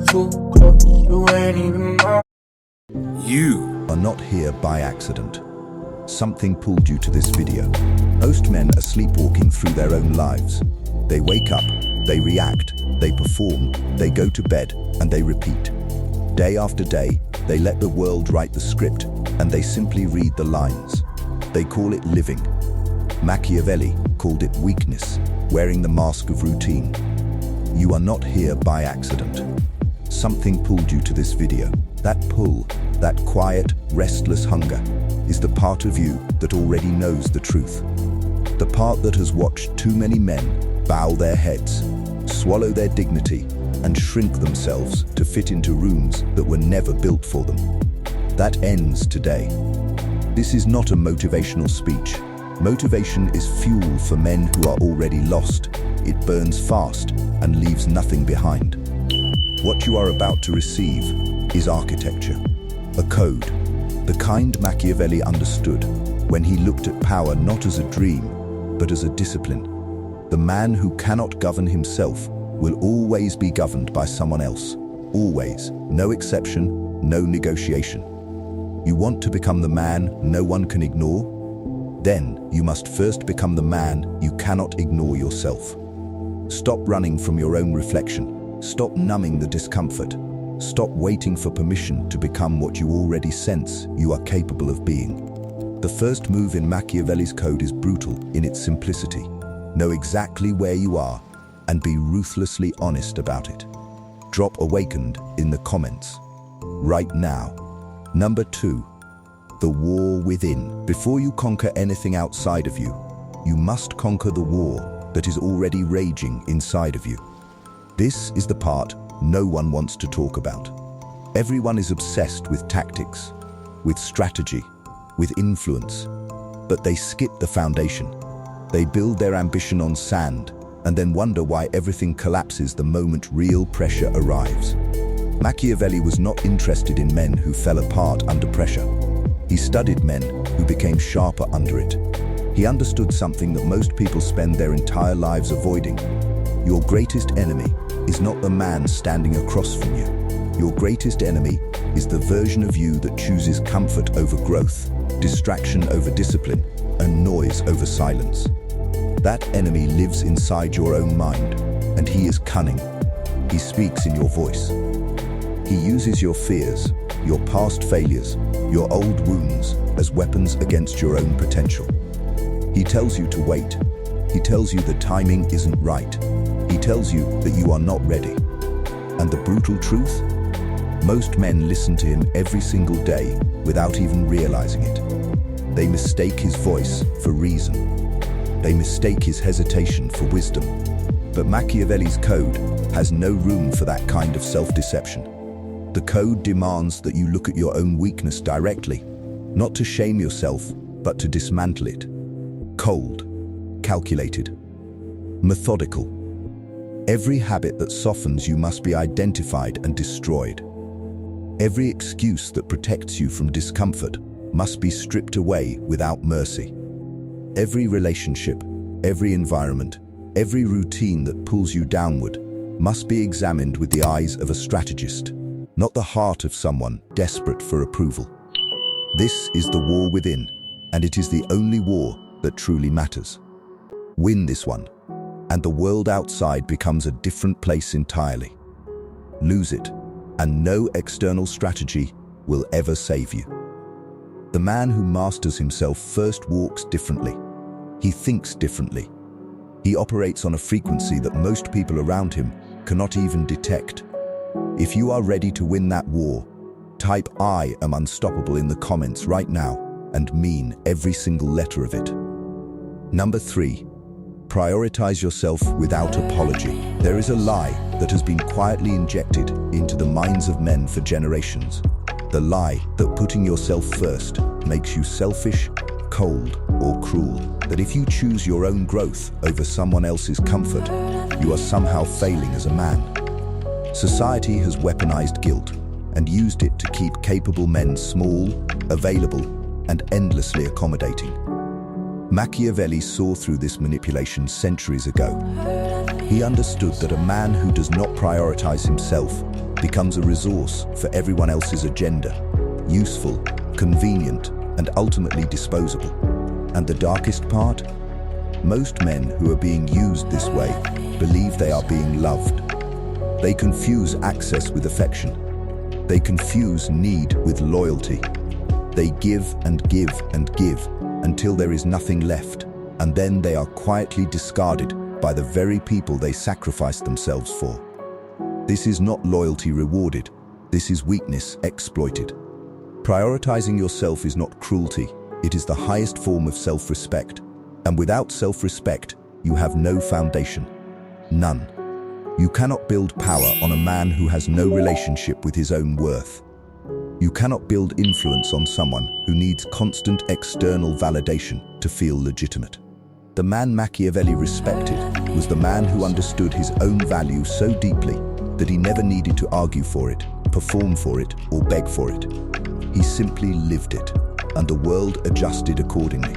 too close, you ain't even mine. You are not here by accident. Something pulled you to this video. Most men are sleepwalking through their own lives. They wake up, they react, they perform, they go to bed, and they repeat. Day after day, they let the world write the script, and they simply read the lines. They call it living. Machiavelli called it weakness, wearing the mask of routine. You are not here by accident. Something pulled you to this video. That pull, that quiet, restless hunger, is the part of you that already knows the truth. The part that has watched too many men bow their heads, swallow their dignity, and shrink themselves to fit into rooms that were never built for them. That ends today. This is not a motivational speech. Motivation is fuel for men who are already lost. It burns fast and leaves nothing behind. What you are about to receive is architecture, a code, the kind Machiavelli understood when he looked at power not as a dream, but as a discipline. The man who cannot govern himself will always be governed by someone else. Always. No exception, no negotiation. You want to become the man no one can ignore? Then you must first become the man you cannot ignore yourself. Stop running from your own reflection. Stop numbing the discomfort. Stop waiting for permission to become what you already sense you are capable of being. The first move in Machiavelli's code is brutal in its simplicity. Know exactly where you are and be ruthlessly honest about it. Drop awakened in the comments right now. Number 2. The war within. Before you conquer anything outside of you, you must conquer the war that is already raging inside of you. This is the part no one wants to talk about. Everyone is obsessed with tactics, with strategy, with influence, but they skip the foundation. They build their ambition on sand and then wonder why everything collapses the moment real pressure arrives. Machiavelli was not interested in men who fell apart under pressure. He studied men who became sharper under it. He understood something that most people spend their entire lives avoiding. Your greatest enemy is not the man standing across from you. Your greatest enemy is the version of you that chooses comfort over growth, distraction over discipline, and noise over silence. That enemy lives inside your own mind, and he is cunning. He speaks in your voice. He uses your fears, your past failures, your old wounds as weapons against your own potential. He tells you to wait. He tells you the timing isn't right. He tells you that you are not ready. And the brutal truth? Most men listen to him every single day without even realizing it. They mistake his voice for reason. They mistake his hesitation for wisdom. But Machiavelli's code has no room for that kind of self-deception. The code demands that you look at your own weakness directly, not to shame yourself, but to dismantle it. Cold, calculated, methodical. Every habit that softens you must be identified and destroyed. Every excuse that protects you from discomfort must be stripped away without mercy. Every relationship, every environment, every routine that pulls you downward must be examined with the eyes of a strategist, not the heart of someone desperate for approval. This is the war within, and it is the only war that truly matters. Win this one, and the world outside becomes a different place entirely. Lose it, and no external strategy will ever save you. The man who masters himself first walks differently. He thinks differently. He operates on a frequency that most people around him cannot even detect. If you are ready to win that war, type "I am unstoppable" in the comments right now and mean every single letter of it. Number 3. Prioritize yourself without apology. There is a lie that has been quietly injected into the minds of men for generations. The lie that putting yourself first makes you selfish, cold, or cruel. That if you choose your own growth over someone else's comfort, you are somehow failing as a man. Society has weaponized guilt and used it to keep capable men small, available, and endlessly accommodating. Machiavelli saw through this manipulation centuries ago. He understood that a man who does not prioritize himself becomes a resource for everyone else's agenda, useful, convenient, and ultimately disposable. And the darkest part? Most men who are being used this way believe they are being loved. They confuse access with affection. They confuse need with loyalty. They give and give and give until there is nothing left, and then they are quietly discarded by the very people they sacrificed themselves for. This is not loyalty rewarded. This is weakness exploited. Prioritizing yourself is not cruelty. It is the highest form of self-respect. And without self-respect, you have no foundation. None. You cannot build power on a man who has no relationship with his own worth. You cannot build influence on someone who needs constant external validation to feel legitimate. The man Machiavelli respected was the man who understood his own value so deeply that he never needed to argue for it, perform for it, or beg for it. He simply lived it, and the world adjusted accordingly.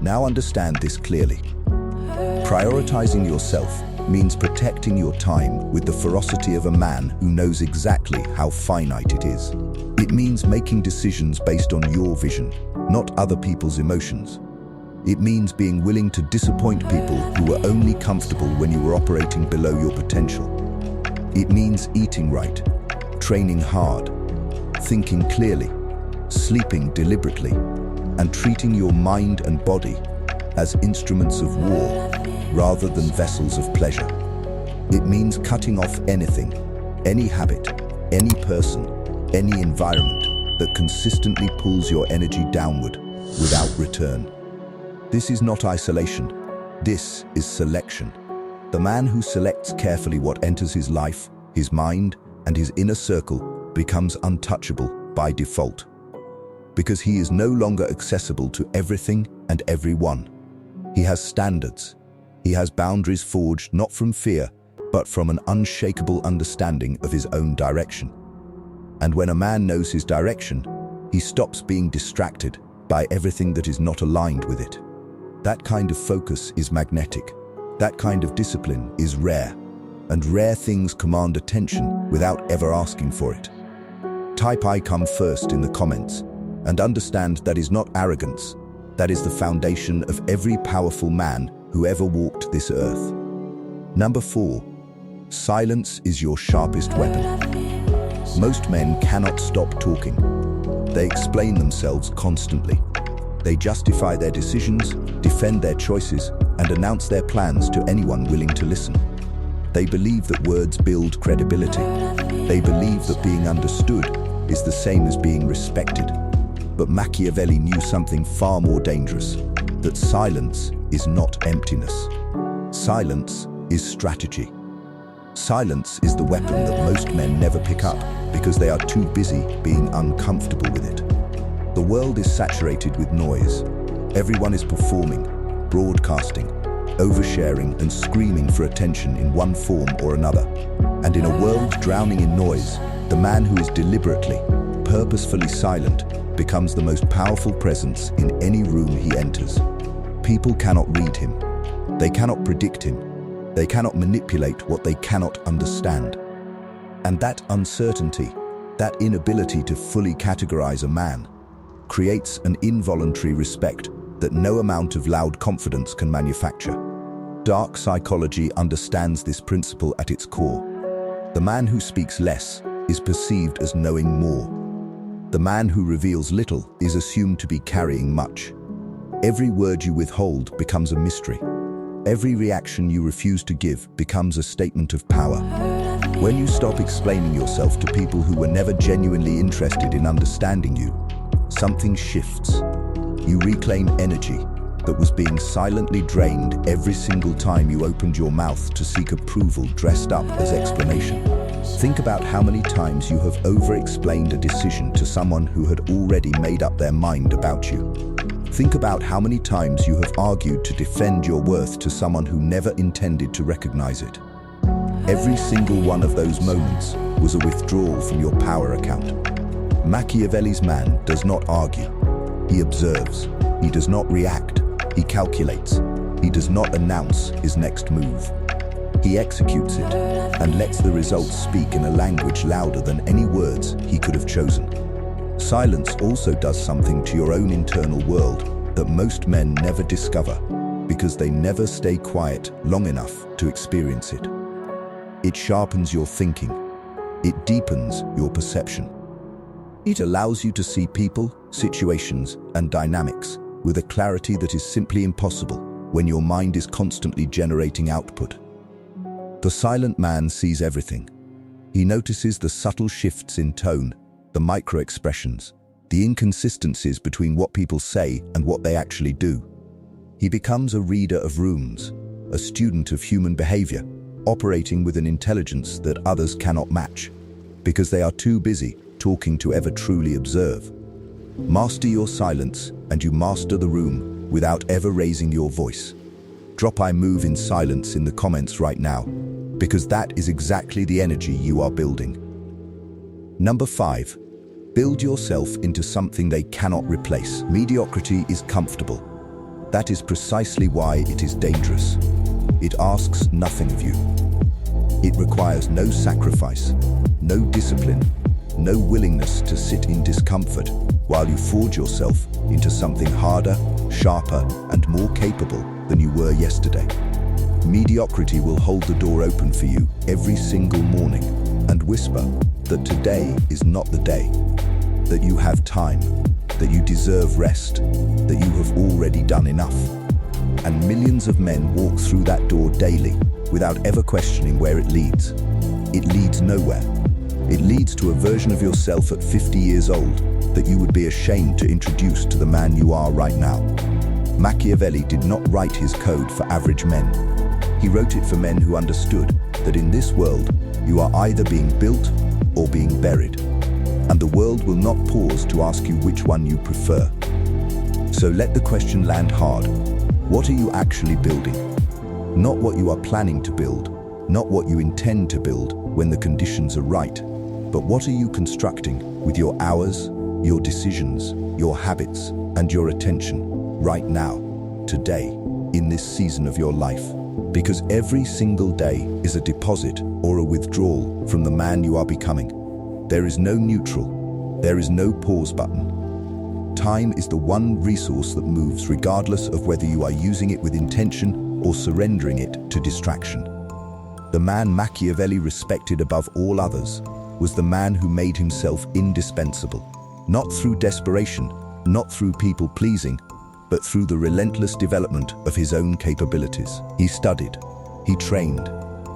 Now understand this clearly. Prioritizing yourself means protecting your time with the ferocity of a man who knows exactly how finite it is. It means making decisions based on your vision, not other people's emotions. It means being willing to disappoint people who were only comfortable when you were operating below your potential. It means eating right, training hard, thinking clearly, sleeping deliberately, and treating your mind and body as instruments of war rather than vessels of pleasure. It means cutting off anything, any habit, any person, any environment that consistently pulls your energy downward without return. This is not isolation. This is selection. The man who selects carefully what enters his life, his mind, and his inner circle becomes untouchable by default, because he is no longer accessible to everything and everyone. He has standards. He has boundaries forged not from fear, but from an unshakable understanding of his own direction. And when a man knows his direction, he stops being distracted by everything that is not aligned with it. That kind of focus is magnetic. That kind of discipline is rare. And rare things command attention without ever asking for it. Type "I come first" in the comments and understand that is not arrogance. That is the foundation of every powerful man who ever walked this earth. Number 4. Silence is your sharpest weapon. Most men cannot stop talking. They explain themselves constantly. They justify their decisions, defend their choices, and announce their plans to anyone willing to listen. They believe that words build credibility. They believe that being understood is the same as being respected. But Machiavelli knew something far more dangerous, that silence is not emptiness. Silence is strategy. Silence is the weapon that most men never pick up because they are too busy being uncomfortable with it. The world is saturated with noise. Everyone is performing, broadcasting, oversharing, and screaming for attention in one form or another. And in a world drowning in noise, the man who is deliberately, purposefully silent becomes the most powerful presence in any room he enters. People cannot read him. They cannot predict him. They cannot manipulate what they cannot understand. And that uncertainty, that inability to fully categorize a man, creates an involuntary respect that no amount of loud confidence can manufacture. Dark psychology understands this principle at its core. The man who speaks less is perceived as knowing more. The man who reveals little is assumed to be carrying much. Every word you withhold becomes a mystery. Every reaction you refuse to give becomes a statement of power. When you stop explaining yourself to people who were never genuinely interested in understanding you, something shifts. You reclaim energy that was being silently drained every single time you opened your mouth to seek approval dressed up as explanation. Think about how many times you have over-explained a decision to someone who had already made up their mind about you. Think about how many times you have argued to defend your worth to someone who never intended to recognize it. Every single one of those moments was a withdrawal from your power account. Machiavelli's man does not argue. He observes. He does not react. He calculates. He does not announce his next move. He executes it and lets the results speak in a language louder than any words he could have chosen. Silence also does something to your own internal world that most men never discover because they never stay quiet long enough to experience it. It sharpens your thinking. It deepens your perception. It allows you to see people, situations, and dynamics with a clarity that is simply impossible when your mind is constantly generating output. The silent man sees everything. He notices the subtle shifts in tone, the micro-expressions, the inconsistencies between what people say and what they actually do. He becomes a reader of rooms, a student of human behavior, operating with an intelligence that others cannot match, because they are too busy talking to ever truly observe. Master your silence, and you master the room without ever raising your voice. Drop "I move in silence" in the comments right now, because that is exactly the energy you are building. Number 5. Build yourself into something they cannot replace. Mediocrity is comfortable. That is precisely why it is dangerous. It asks nothing of you. It requires no sacrifice, no discipline, no willingness to sit in discomfort while you forge yourself into something harder, sharper, and more capable than you were yesterday. Mediocrity will hold the door open for you every single morning and whisper that today is not the day, that you have time, that you deserve rest, that you have already done enough. And millions of men walk through that door daily without ever questioning where it leads. It leads nowhere. It leads to a version of yourself at 50 years old that you would be ashamed to introduce to the man you are right now. Machiavelli did not write his code for average men. He wrote it for men who understood that in this world, you are either being built or being buried. And the world will not pause to ask you which one you prefer. So let the question land hard. What are you actually building? Not what you are planning to build, not what you intend to build when the conditions are right, but what are you constructing with your hours, your decisions, your habits, and your attention right now, today, in this season of your life? Because every single day is a deposit or a withdrawal from the man you are becoming. There is no neutral. There is no pause button. Time is the one resource that moves regardless of whether you are using it with intention or surrendering it to distraction. The man Machiavelli respected above all others was the man who made himself indispensable, not through desperation, not through people-pleasing, but through the relentless development of his own capabilities. He studied, he trained,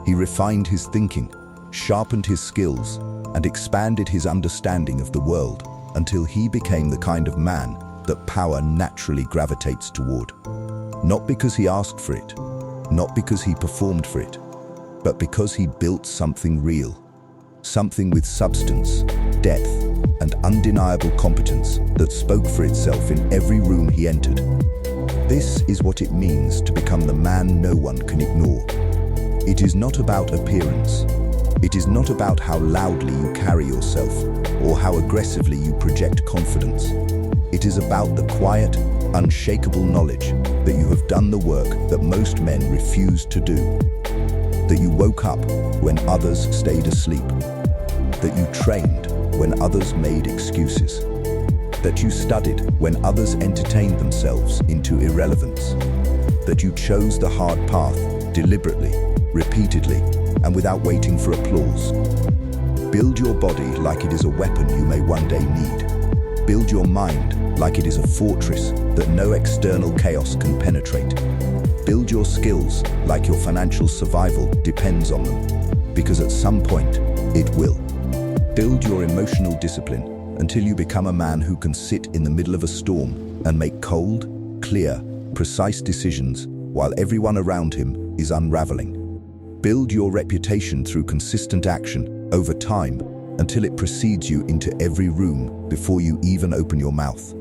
he refined his thinking, sharpened his skills, and expanded his understanding of the world until he became the kind of man that power naturally gravitates toward. Not because he asked for it, not because he performed for it, but because he built something real, something with substance, depth, and undeniable competence that spoke for itself in every room he entered. This is what it means to become the man no one can ignore. It is not about appearance. It is not about how loudly you carry yourself or how aggressively you project confidence. It is about the quiet, unshakable knowledge that you have done the work that most men refuse to do. That you woke up when others stayed asleep. That you trained when others made excuses. That you studied when others entertained themselves into irrelevance. That you chose the hard path deliberately, repeatedly, and without waiting for applause. Build your body like it is a weapon you may one day need. Build your mind like it is a fortress that no external chaos can penetrate. Build your skills like your financial survival depends on them, because at some point, it will. Build your emotional discipline until you become a man who can sit in the middle of a storm and make cold, clear, precise decisions while everyone around him is unraveling. Build your reputation through consistent action over time until it precedes you into every room before you even open your mouth.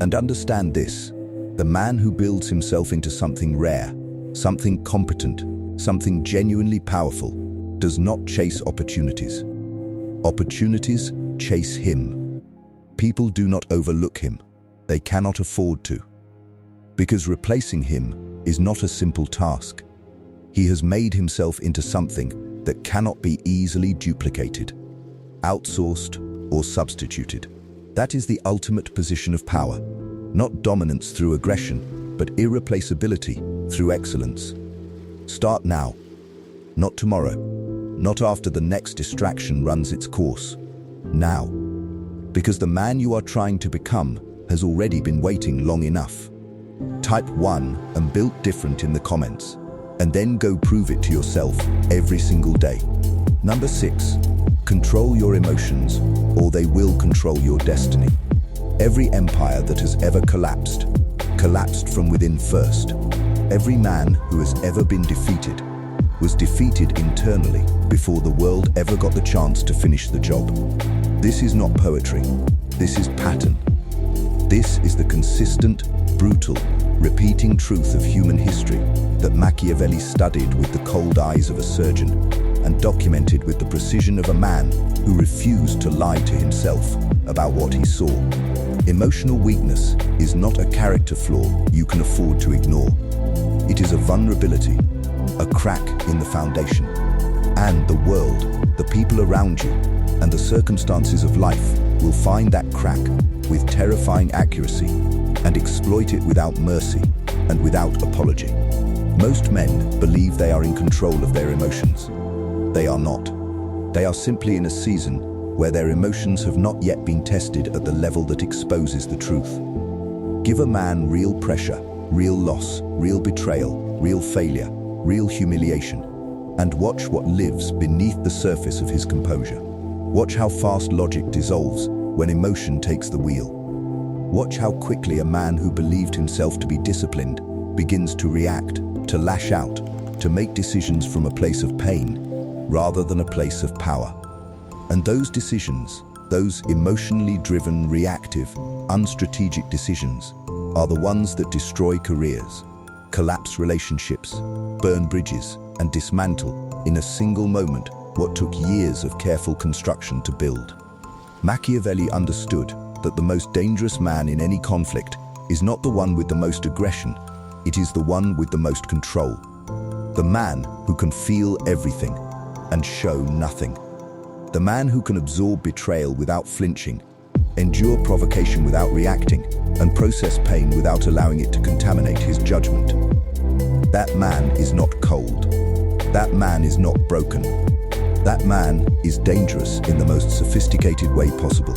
And understand this, the man who builds himself into something rare, something competent, something genuinely powerful, does not chase opportunities. Opportunities chase him. People do not overlook him. They cannot afford to. Because replacing him is not a simple task. He has made himself into something that cannot be easily duplicated, outsourced, or substituted. That is the ultimate position of power, not dominance through aggression, but irreplaceability through excellence. Start now, not tomorrow, not after the next distraction runs its course. Now, because the man you are trying to become has already been waiting long enough. Type 1 and built different in the comments, and then go prove it to yourself every single day. Number 6, control your emotions, or they will control your destiny. Every empire that has ever collapsed from within first. Every man who has ever been defeated was defeated internally before the world ever got the chance to finish the job. This is not poetry, this is pattern. This is the consistent, brutal, repeating truth of human history that Machiavelli studied with the cold eyes of a surgeon and documented with the precision of a man who refused to lie to himself about what he saw. Emotional weakness is not a character flaw you can afford to ignore. It is a vulnerability, a crack in the foundation. And the world, the people around you, and the circumstances of life will find that crack with terrifying accuracy and exploit it without mercy and without apology. Most men believe they are in control of their emotions. They are not. They are simply in a season where their emotions have not yet been tested at the level that exposes the truth. Give a man real pressure, real loss, real betrayal, real failure, real humiliation, and watch what lives beneath the surface of his composure. Watch how fast logic dissolves when emotion takes the wheel. Watch how quickly a man who believed himself to be disciplined begins to react, to lash out, to make decisions from a place of pain rather than a place of power. And those decisions, those emotionally driven, reactive, unstrategic decisions, are the ones that destroy careers, collapse relationships, burn bridges, and dismantle in a single moment what took years of careful construction to build. Machiavelli understood that the most dangerous man in any conflict is not the one with the most aggression, it is the one with the most control. The man who can feel everything and show nothing. The man who can absorb betrayal without flinching, endure provocation without reacting, and process pain without allowing it to contaminate his judgment. That man is not cold. That man is not broken. That man is dangerous in the most sophisticated way possible,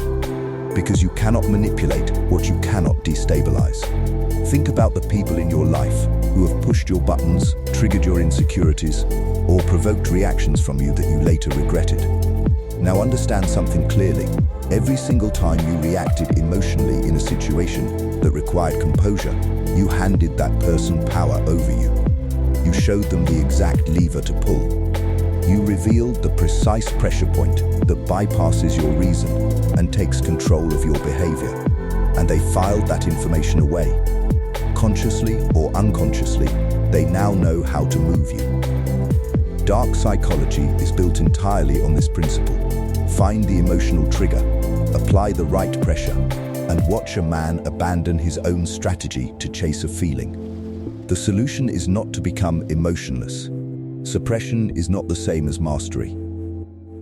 because you cannot manipulate what you cannot destabilize. Think about the people in your life who have pushed your buttons, triggered your insecurities, or provoked reactions from you that you later regretted. Now understand something clearly. Every single time you reacted emotionally in a situation that required composure, you handed that person power over you. You showed them the exact lever to pull. You revealed the precise pressure point that bypasses your reason and takes control of your behavior. And they filed that information away. Consciously or unconsciously, they now know how to move you. Dark psychology is built entirely on this principle. Find the emotional trigger, apply the right pressure, and watch a man abandon his own strategy to chase a feeling. The solution is not to become emotionless. Suppression is not the same as mastery.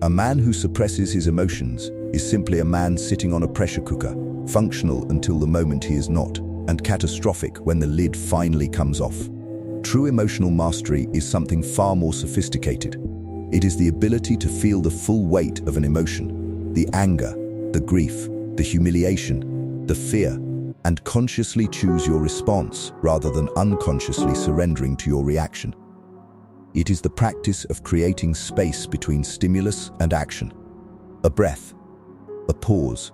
A man who suppresses his emotions is simply a man sitting on a pressure cooker, functional until the moment he is not, and catastrophic when the lid finally comes off. True emotional mastery is something far more sophisticated. It is the ability to feel the full weight of an emotion, the anger, the grief, the humiliation, the fear, and consciously choose your response rather than unconsciously surrendering to your reaction. It is the practice of creating space between stimulus and action. A breath, a pause,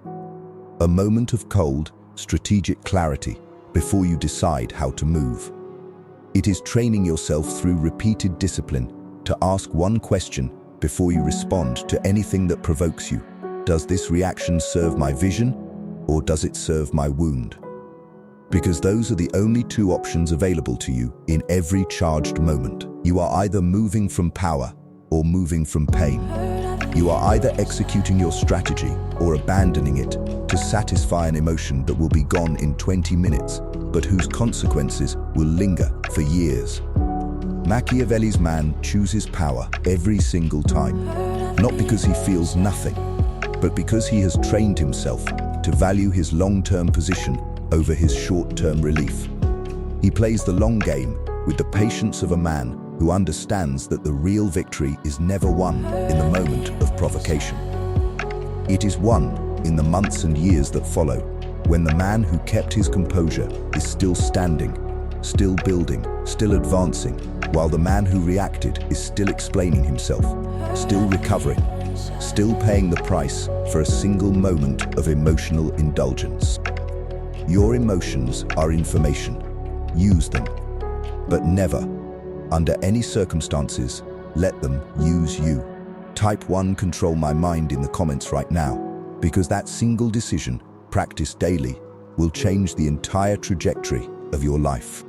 a moment of cold, strategic clarity before you decide how to move. It is training yourself through repeated discipline to ask one question before you respond to anything that provokes you. Does this reaction serve my vision, or does it serve my wound? Because those are the only two options available to you in every charged moment. You are either moving from power or moving from pain. You are either executing your strategy or abandoning it to satisfy an emotion that will be gone in 20 minutes, but whose consequences will linger for years. Machiavelli's man chooses power every single time, not because he feels nothing, but because he has trained himself to value his long-term position over his short-term relief. He plays the long game with the patience of a man who understands that the real victory is never won in the moment of provocation. It is won in the months and years that follow, when the man who kept his composure is still standing, still building, still advancing, while the man who reacted is still explaining himself, still recovering, still paying the price for a single moment of emotional indulgence. Your emotions are information. Use them, but never, under any circumstances, let them use you. Type 1 control my mind in the comments right now, because that single decision, practiced daily, will change the entire trajectory of your life.